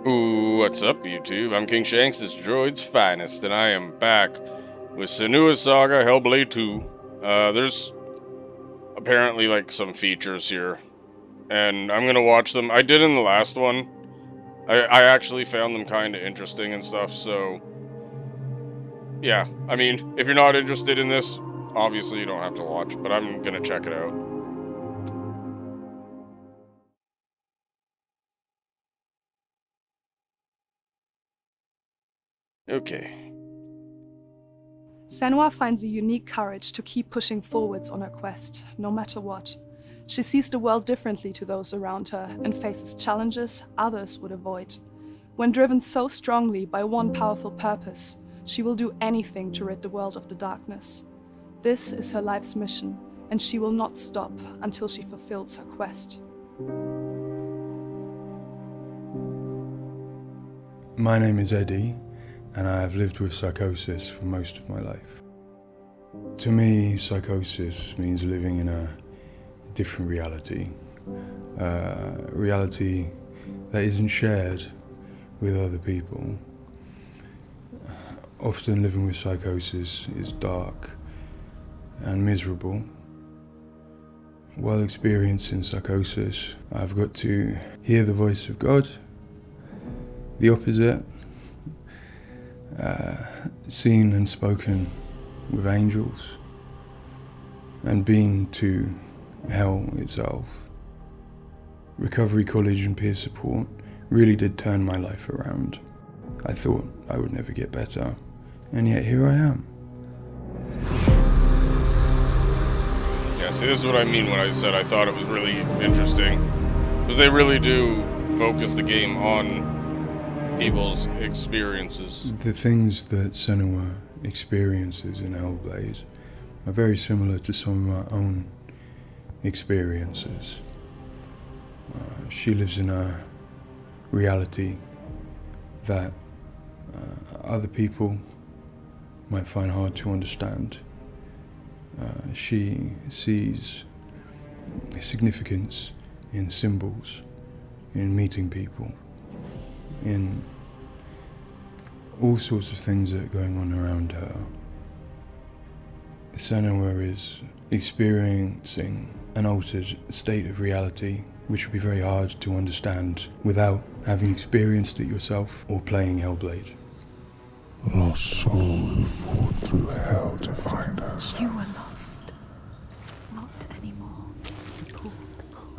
Ooh, what's up, YouTube? I'm King Shanks, this droid's finest, and I am back with Senua's Saga Hellblade 2. There's apparently like some features here, and I'm gonna watch them. I did in the last one. I actually found them kind of interesting and stuff, so yeah. I mean, if you're not interested in this, obviously you don't have to watch, but I'm gonna check it out. Okay. Senua finds a unique courage to keep pushing forwards on her quest, no matter what. She sees the world differently to those around her and faces challenges others would avoid. When driven so strongly by one powerful purpose, she will do anything to rid the world of the darkness. This is her life's mission, and she will not stop until she fulfills her quest. My name is Eddie, and I have lived with psychosis for most of my life. To me, psychosis means living in a different reality, a reality that isn't shared with other people. Often living with psychosis is dark and miserable. While experiencing psychosis, I've got to hear the voice of God, the opposite, seen and spoken with angels, and been to hell itself. Recovery college and peer support really did turn my life around. I thought I would never get better, and yet here I am. Yeah, see, this is what I mean when I said I thought it was really interesting, because they really do focus the game on people's experiences. The things that Senua experiences in Hellblade are very similar to some of my own experiences. She lives in a reality that other people might find hard to understand. She sees significance in symbols, in meeting people, in all sorts of things that are going on around her. Senua is experiencing an altered state of reality which would be very hard to understand without having experienced it yourself or playing Hellblade. Lost soul who fought through hell to find us. You were lost. Not anymore.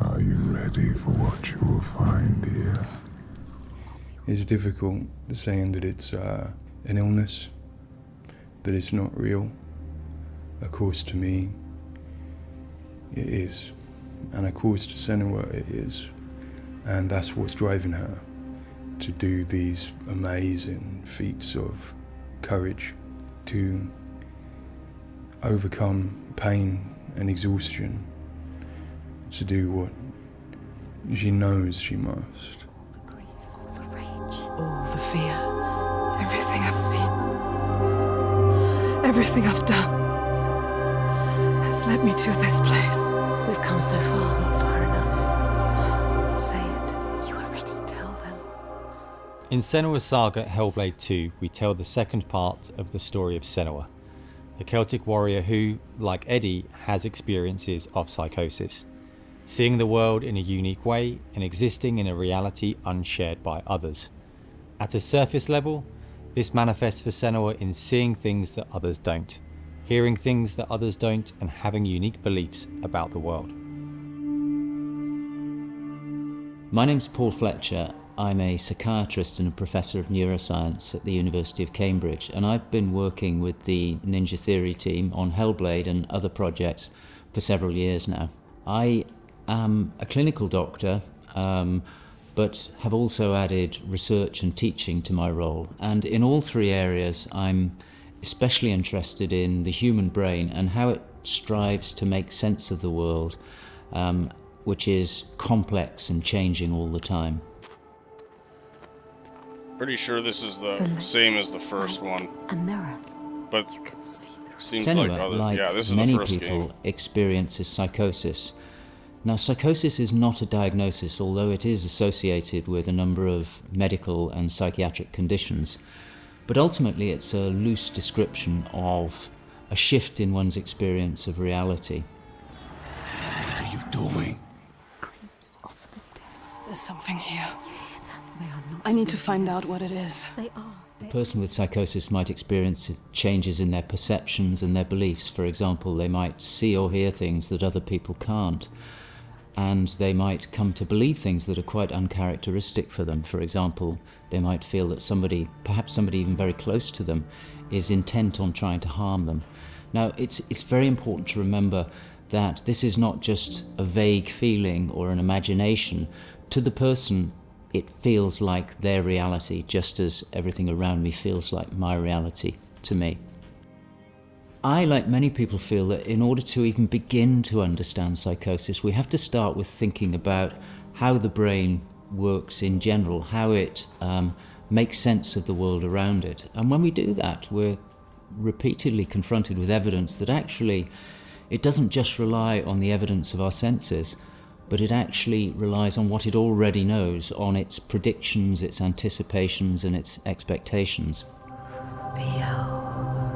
Are you ready for what you will find here? It's difficult saying that it's an illness, that it's not real. Of course, to me, it is. And of course, to Senua, it is. And that's what's driving her to do these amazing feats of courage, to overcome pain and exhaustion, to do what she knows she must. All the rage, all the fear, Everything I've seen, everything I've done, has led me to this place. we've come so far, not far enough. Say it. You are ready. Tell them. In Senua's Saga Hellblade 2, we tell the second part of the story of Senua, a Celtic warrior who, like Eddie, has experiences of psychosis, seeing the world in a unique way and existing in a reality unshared by others. At a surface level, this manifests for Senua in seeing things that others don't, hearing things that others don't, and having unique beliefs about the world. My name's Paul Fletcher. I'm a psychiatrist and a professor of neuroscience at the University of Cambridge, and I've been working with the Ninja Theory team on Hellblade and other projects for several years now. I am a clinical doctor, but have also added research and teaching to my role. And in all three areas, I'm especially interested in the human brain and how it strives to make sense of the world, which is complex and changing all the time. Pretty sure this is the same as the first one, A mirror. but You can see the seems Senua, like other. like Yeah, this is many the first people, game. experiences psychosis. Now, psychosis is not a diagnosis, although it is associated with a number of medical and psychiatric conditions. But ultimately, it's a loose description of a shift in one's experience of reality. What are you doing? Screams of the dead. There's something here. They are not. I need to find out what it is. They are. A person with psychosis might experience changes in their perceptions and their beliefs. For example, they might see or hear things that other people can't. And they might come to believe things that are quite uncharacteristic for them. For example, they might feel that somebody, perhaps somebody even very close to them, is intent on trying to harm them. Now, it's very important to remember that this is not just a vague feeling or an imagination. To the person, it feels like their reality, just as everything around me feels like my reality to me. I, like many people, feel that in order to even begin to understand psychosis, we have to start with thinking about how the brain works in general, how it makes sense of the world around it. And when we do that, we're repeatedly confronted with evidence that actually it doesn't just rely on the evidence of our senses, but it actually relies on what it already knows, on its predictions, its anticipations, and its expectations.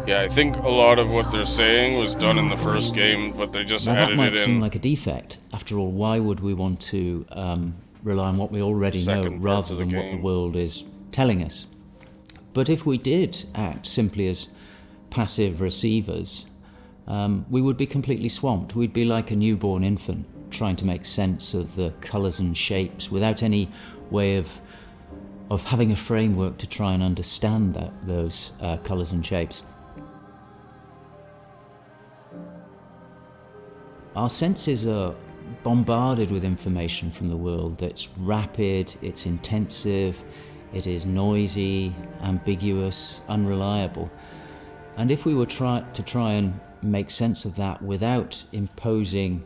Yeah, I think a lot of what they're saying was done in the first game, but they just Now, that added might it seem in. like a defect. After all, why would we want to rely on what we already know Second parts rather of the than what the game. world is telling us? But if we did act simply as passive receivers, we would be completely swamped. We'd be like a newborn infant trying to make sense of the colours and shapes without any way of having a framework to try and understand those colours and shapes. Our senses are bombarded with information from the world that's rapid, it's intensive, it is noisy, ambiguous, unreliable. And if we were to try and make sense of that without imposing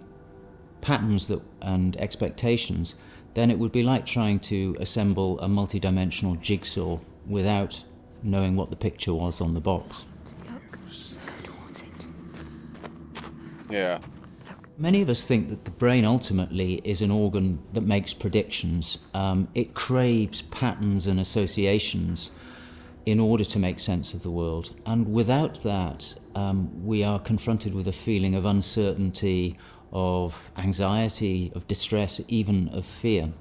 patterns and expectations, then it would be like trying to assemble a multidimensional jigsaw without knowing what the picture was on the box. Look. Go towards it. Yeah. Many of us think that the brain ultimately is an organ that makes predictions. It craves patterns and associations in order to make sense of the world. And without that, we are confronted with a feeling of uncertainty, of anxiety, of distress, even of fear.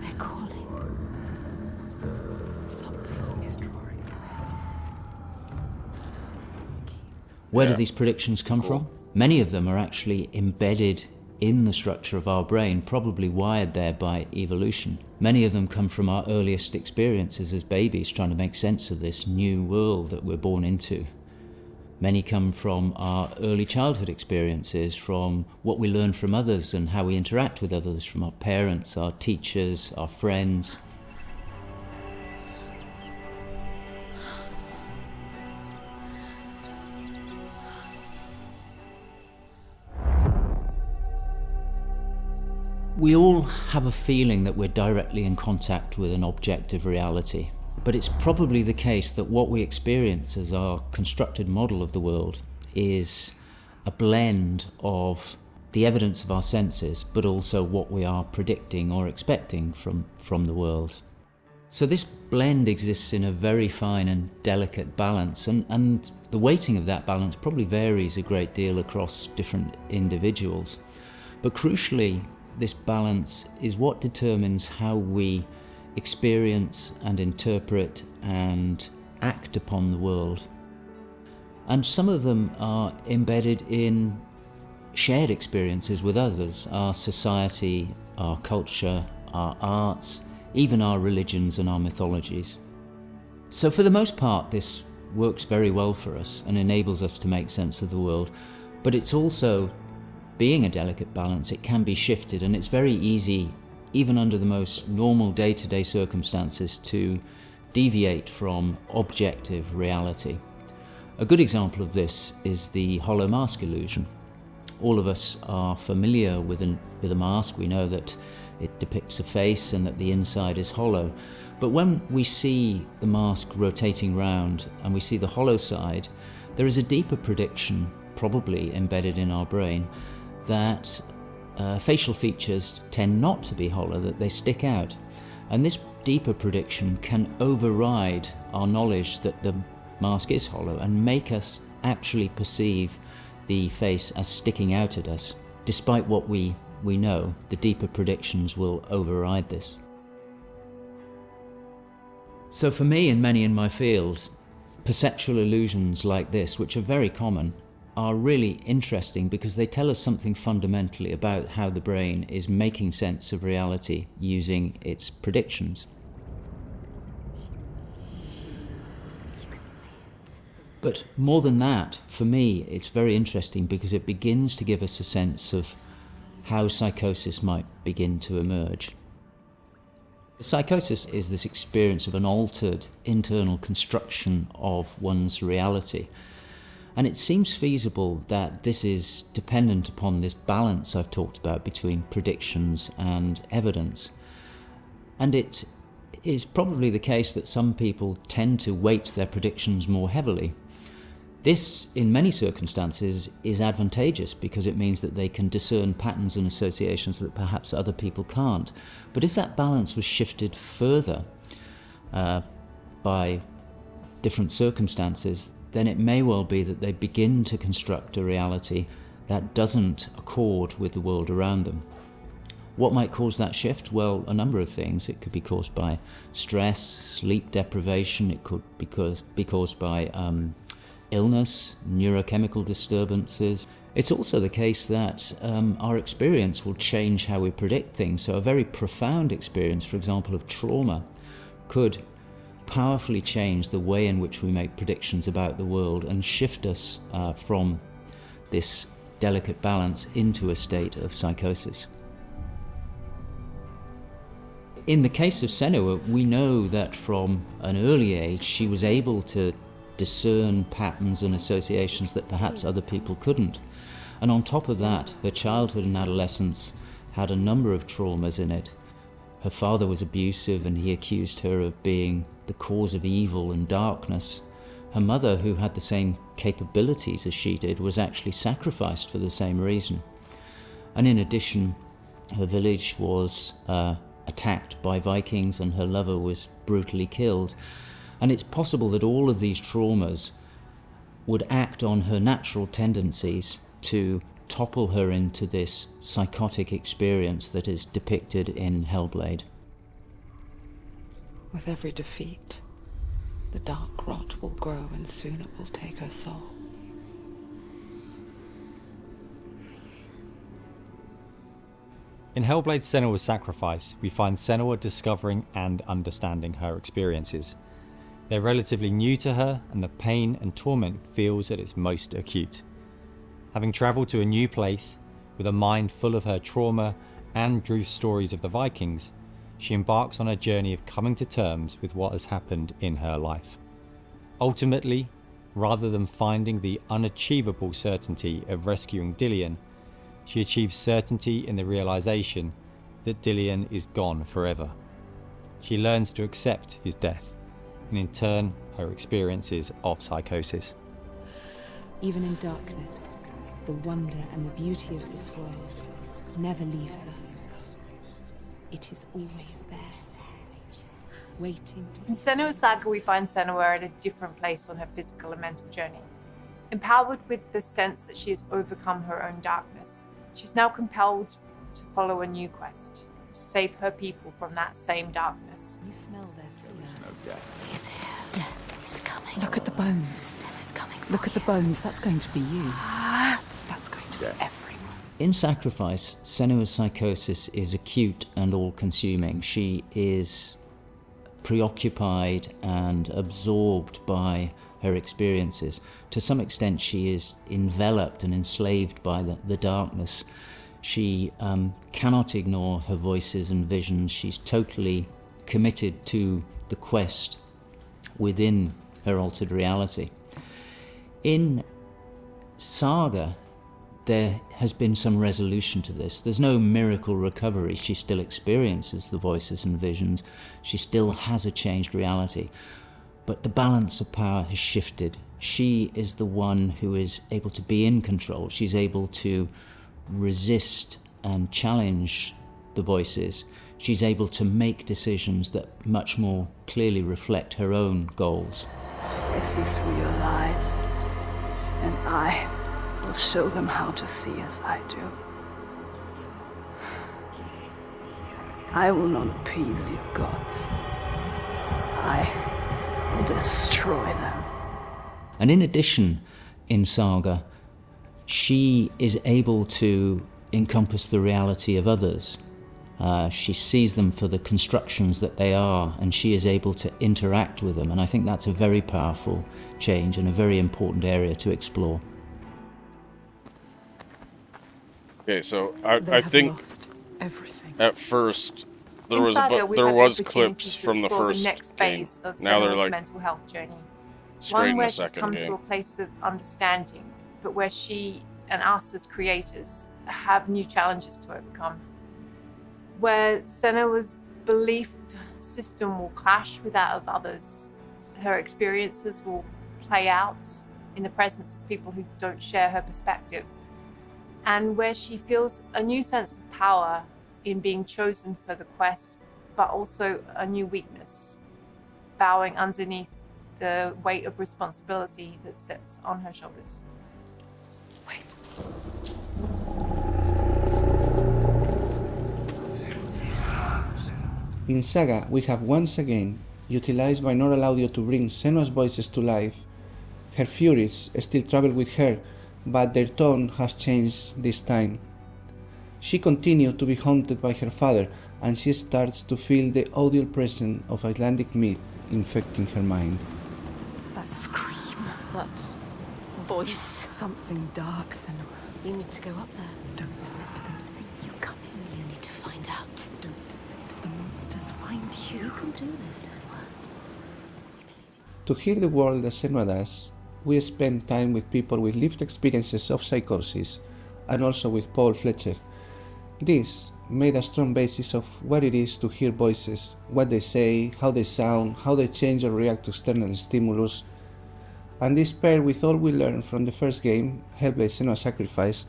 They're calling. Something is drawing Where do Yeah. these predictions come from? Many of them are actually embedded in the structure of our brain, probably wired there by evolution. Many of them come from our earliest experiences as babies, trying to make sense of this new world that we're born into. Many come from our early childhood experiences, from what we learn from others and how we interact with others, from our parents, our teachers, our friends. We all have a feeling that we're directly in contact with an objective reality, but it's probably the case that what we experience as our constructed model of the world is a blend of the evidence of our senses, but also what we are predicting or expecting from the world. So this blend exists in a very fine and delicate balance, and the weighting of that balance probably varies a great deal across different individuals. But crucially, this balance is what determines how we experience and interpret and act upon the world. And some of them are embedded in shared experiences with others, our society, our culture, our arts, even our religions and our mythologies. So for the most part, this works very well for us and enables us to make sense of the world, but it's also, being a delicate balance, it can be shifted, and it's very easy, even under the most normal day-to-day circumstances, to deviate from objective reality. A good example of this is the hollow mask illusion. All of us are familiar with a mask. We know that it depicts a face and that the inside is hollow. But when we see the mask rotating round and we see the hollow side, there is a deeper prediction, probably embedded in our brain, that facial features tend not to be hollow, that they stick out. And this deeper prediction can override our knowledge that the mask is hollow and make us actually perceive the face as sticking out at us. Despite what we know, the deeper predictions will override this. So for me and many in my field, perceptual illusions like this, which are very common, are really interesting because they tell us something fundamentally about how the brain is making sense of reality using its predictions. But more than that, for me, it's very interesting because it begins to give us a sense of how psychosis might begin to emerge. Psychosis is this experience of an altered internal construction of one's reality. And it seems feasible that this is dependent upon this balance I've talked about between predictions and evidence. And it is probably the case that some people tend to weight their predictions more heavily. This, in many circumstances, is advantageous because it means that they can discern patterns and associations that perhaps other people can't. But if that balance was shifted further by different circumstances, then it may well be that they begin to construct a reality that doesn't accord with the world around them. What might cause that shift? Well, a number of things. It could be caused by stress, sleep deprivation. It could be caused by illness, neurochemical disturbances. It's also the case that our experience will change how we predict things. So a very profound experience, for example, of trauma, could powerfully change the way in which we make predictions about the world and shift us from this delicate balance into a state of psychosis. In the case of Senua, we know that from an early age she was able to discern patterns and associations that perhaps other people couldn't. And on top of that, her childhood and adolescence had a number of traumas in it. Her father was abusive and he accused her of being the cause of evil and darkness. Her mother, who had the same capabilities as she did, was actually sacrificed for the same reason. And in addition, her village was attacked by Vikings and her lover was brutally killed. And it's possible that all of these traumas would act on her natural tendencies to topple her into this psychotic experience that is depicted in Hellblade. With every defeat, the dark rot will grow and soon it will take her soul. In Hellblade Senua's Sacrifice, we find Senua discovering and understanding her experiences. They're relatively new to her, and the pain and torment feels at its most acute. Having travelled to a new place, with a mind full of her trauma and truth stories of the Vikings, she embarks on a journey of coming to terms with what has happened in her life. Ultimately, rather than finding the unachievable certainty of rescuing Dillion, she achieves certainty in the realization that Dillion is gone forever. She learns to accept his death, and in turn, her experiences of psychosis. Even in darkness, the wonder and the beauty of this world never leaves us. It is always there, waiting to... In Senua's Saga, we find Senua at a different place on her physical and mental journey. Empowered with the sense that she has overcome her own darkness, she's now compelled to follow a new quest, to save her people from that same darkness. You smell their fear. He's here. Death is coming. Look at the bones. Death is coming for Look at the you. bones. That's going to be you. That's going to be everyone. In Sacrifice, Senua's psychosis is acute and all-consuming. She is preoccupied and absorbed by her experiences. To some extent, she is enveloped and enslaved by the darkness. She cannot ignore her voices and visions. She's totally committed to the quest within her altered reality. In Saga, there has been some resolution to this. There's no miracle recovery. She still experiences the voices and visions. She still has a changed reality. But the balance of power has shifted. She is the one who is able to be in control. She's able to resist and challenge the voices, she's able to make decisions that much more clearly reflect her own goals. I see through your lies, and I will show them how to see as I do. I will not appease your gods. I will destroy them. And in addition, in Saga, she is able to encompass the reality of others. She sees them for the constructions that they are, and she is able to interact with them. And I think that's a very powerful change and a very important area to explore. Okay, so I think lost everything. at first there In was Saga, we've there had the was opportunity clips to from the explore first next game. phase of Now they're Senua's like mental health journey. straight One in where the she's second come to game. a place of understanding, but where she and us as creators have new challenges to overcome. Where Senua's belief system will clash with that of others. Her experiences will play out in the presence of people who don't share her perspective. And where she feels a new sense of power in being chosen for the quest, but also a new weakness, bowing underneath the weight of responsibility that sits on her shoulders. Wait. In Saga, we have once again utilized binaural audio to bring Senua's voices to life. Her furies still travel with her, but their tone has changed this time. She continues to be haunted by her father, and she starts to feel the audial presence of Icelandic myth infecting her mind. That scream. That voice. Something dark, Senua. You need to go up there. Don't let them see you coming. You need to find out. Don't let the monsters find you. You can do this, Senua. To hear the world as Senua does, we spend time with people with lived experiences of psychosis, and also with Paul Fletcher. This made a strong basis of what it is to hear voices, what they say, how they sound, how they change or react to external stimulus, and this paired with all we learned from the first game, Hellblade: Senua's Sacrifice,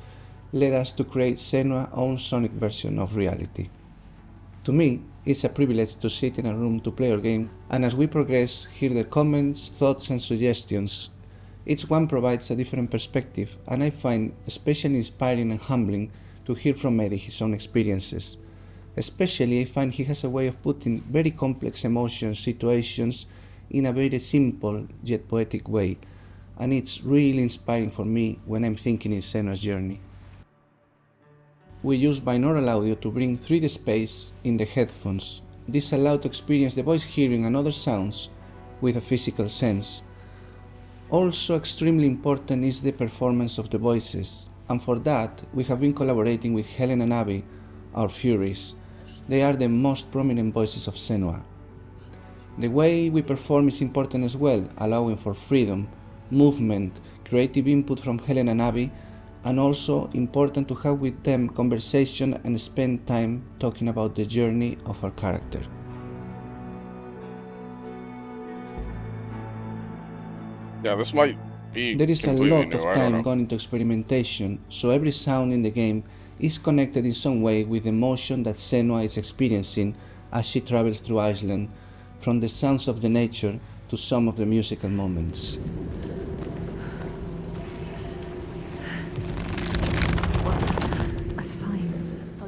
led us to create Senua's own sonic version of reality. To me, it's a privilege to sit in a room to play our game, and as we progress, hear their comments, thoughts and suggestions. Each one provides a different perspective, and I find especially inspiring and humbling to hear from Eddie his own experiences. Especially I find he has a way of putting very complex emotions, situations in a very simple yet poetic way, and it's really inspiring for me when I'm thinking in Senua's journey. We use binaural audio to bring 3D space in the headphones. This allows to experience the voice hearing and other sounds with a physical sense. Also extremely important is the performance of the voices, and for that we have been collaborating with Helen and Abby, our Furies. They are the most prominent voices of Senua. The way we perform is important as well, allowing for freedom, movement, creative input from Helen and Abby, and also important to have with them conversation and spend time talking about the journey of our character. Yeah, this might be There is a completely lot new, of I don't time know. gone into experimentation, so every sound in the game is connected in some way with the emotion that Senua is experiencing as she travels through Iceland, from the sounds of the nature to some of the musical moments. What's a sign?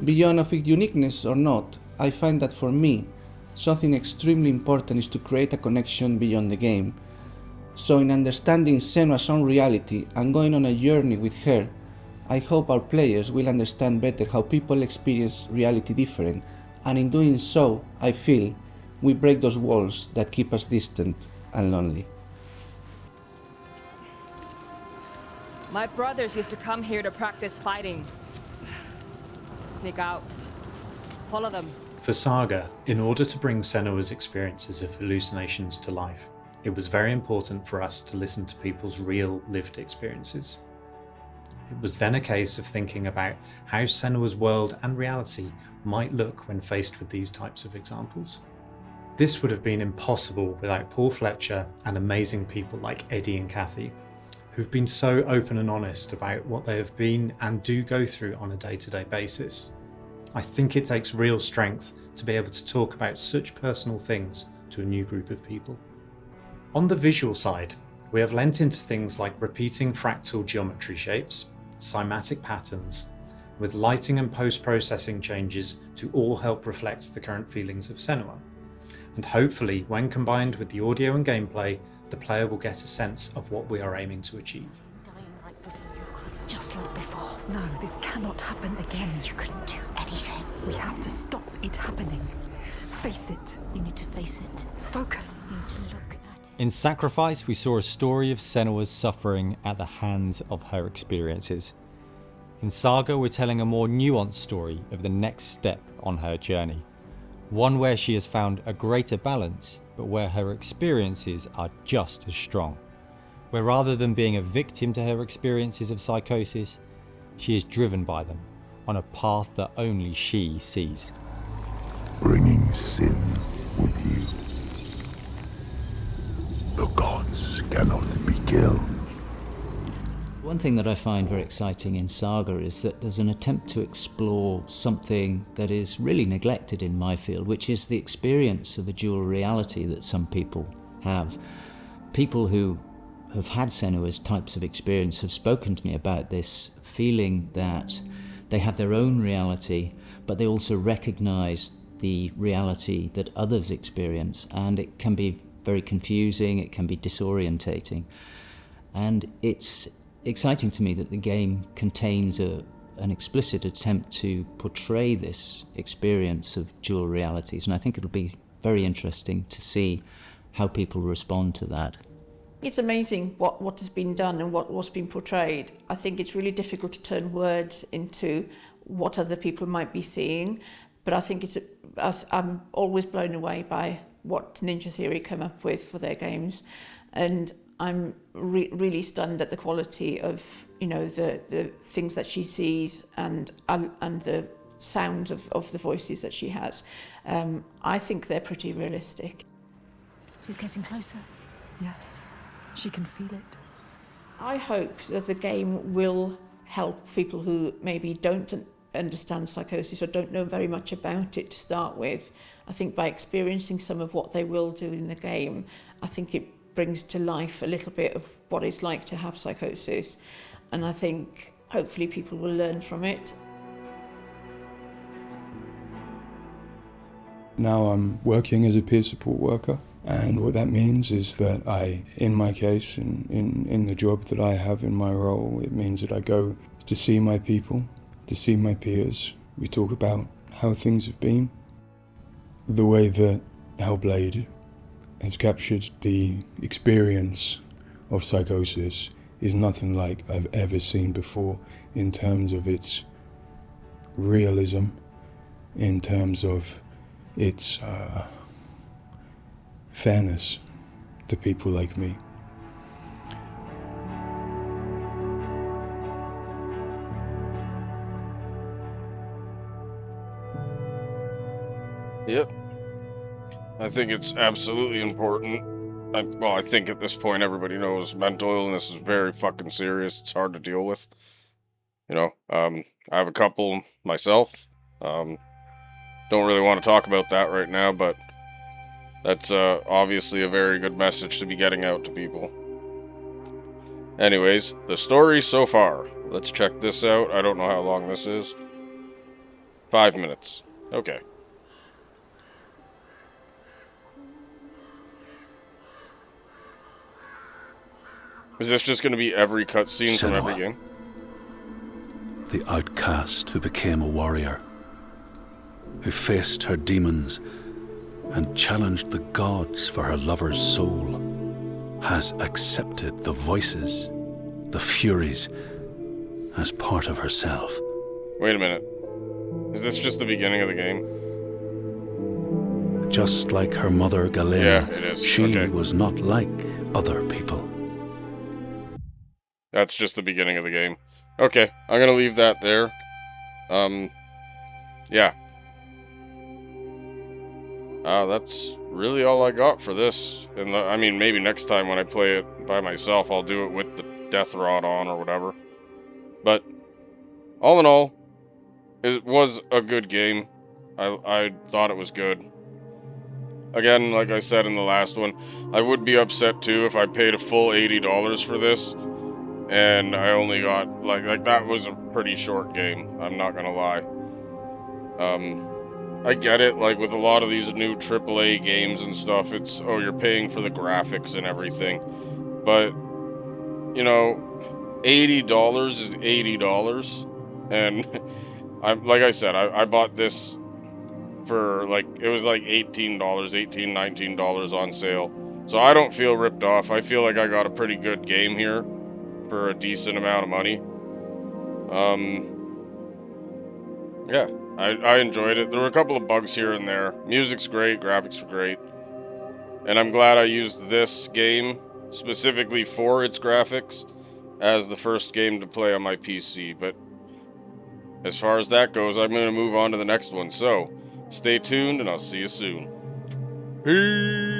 Beyond of its uniqueness or not, I find that for me, something extremely important is to create a connection beyond the game. So in understanding Senua's own reality and going on a journey with her, I hope our players will understand better how people experience reality different, and in doing so, I feel, we break those walls that keep us distant and lonely. My brothers used to come here to practice fighting. Sneak out. Follow them. For Saga, in order to bring Senua's experiences of hallucinations to life, it was very important for us to listen to people's real lived experiences. It was then a case of thinking about how Senua's world and reality might look when faced with these types of examples. This would have been impossible without Paul Fletcher and amazing people like Eddie and Kathy, who've been so open and honest about what they have been and do go through on a day-to-day basis. I think it takes real strength to be able to talk about such personal things to a new group of people. On the visual side, we have lent into things like repeating fractal geometry shapes, cymatic patterns, with lighting and post-processing changes to all help reflect the current feelings of Senua. And hopefully, when combined with the audio and gameplay, the player will get a sense of what we are aiming to achieve. Dying right before your eyes, just like before. No, this cannot happen again. You couldn't do anything. We have to stop it happening. Face it. You need to face it. Focus. You need to look at it. In Sacrifice, we saw a story of Senua's suffering at the hands of her experiences. In Saga, we're telling a more nuanced story of the next step on her journey. One where she has found a greater balance, but where her experiences are just as strong. Where rather than being a victim to her experiences of psychosis, she is driven by them, on a path that only she sees. Bringing sin with you. The gods cannot be killed. One thing that I find very exciting in Saga is that there's an attempt to explore something that is really neglected in my field, which is the experience of a dual reality that some people have. People who have had Senua's types of experience have spoken to me about this feeling that they have their own reality, but they also recognize the reality that others experience, and it can be very confusing, it can be disorientating. And it's exciting to me that the game contains an explicit attempt to portray this experience of dual realities, and I think it'll be very interesting to see how people respond to that. It's amazing what has been done and what's been portrayed. I think it's really difficult to turn words into what other people might be seeing, but I think I'm always blown away by what Ninja Theory come up with for their games, and I'm really stunned at the quality of the things that she sees and the sounds of the voices that she has. I think they're pretty realistic. She's getting closer. Yes, she can feel it. I hope that the game will help people who maybe don't understand psychosis or don't know very much about it to start with. I think by experiencing some of what they will do in the game, I think it brings to life a little bit of what it's like to have psychosis, and I think hopefully people will learn from it. Now I'm working as a peer support worker, and what that means is that in my case, in the job that I have in my role, it means that I go to see my people, to see my peers. We talk about how things have been. The way that Hellblade has captured the experience of psychosis is nothing like I've ever seen before in terms of its realism, in terms of its fairness to people like me. Yep. I think it's absolutely important. I think at this point everybody knows mental illness is very fucking serious. It's hard to deal with. I have a couple myself. Don't really want to talk about that right now, but that's obviously a very good message to be getting out to people. Anyways, the story so far. Let's check this out. I don't know how long this is. 5 minutes. Okay. Is this just going to be every cutscene from every game? The outcast who became a warrior, who faced her demons and challenged the gods for her lover's soul, has accepted the voices, the furies, as part of herself. Wait a minute. Is this just the beginning of the game? Just like her mother Galena, yeah, it is. She was not like other people. That's just the beginning of the game. Okay, I'm gonna leave that there. Yeah. That's really all I got for this. And I mean, maybe next time when I play it by myself, I'll do it with the death rod on or whatever. But all in all, it was a good game. I thought it was good. Again, like I said in the last one, I would be upset too if I paid a full $80 for this, and I only got, like that was a pretty short game, I'm not gonna lie. I get it, like with a lot of these new AAA games and stuff, it's, oh, you're paying for the graphics and everything. But, you know, $80 is $80. And like I said, I bought this for like, it was like $18, $19 on sale. So I don't feel ripped off. I feel like I got a pretty good game here for a decent amount of money. Yeah, I enjoyed it. There were a couple of bugs here and there. Music's great, graphics were great. And I'm glad I used this game specifically for its graphics as the first game to play on my PC. But as far as that goes, I'm going to move on to the next one. So, stay tuned and I'll see you soon. Peace!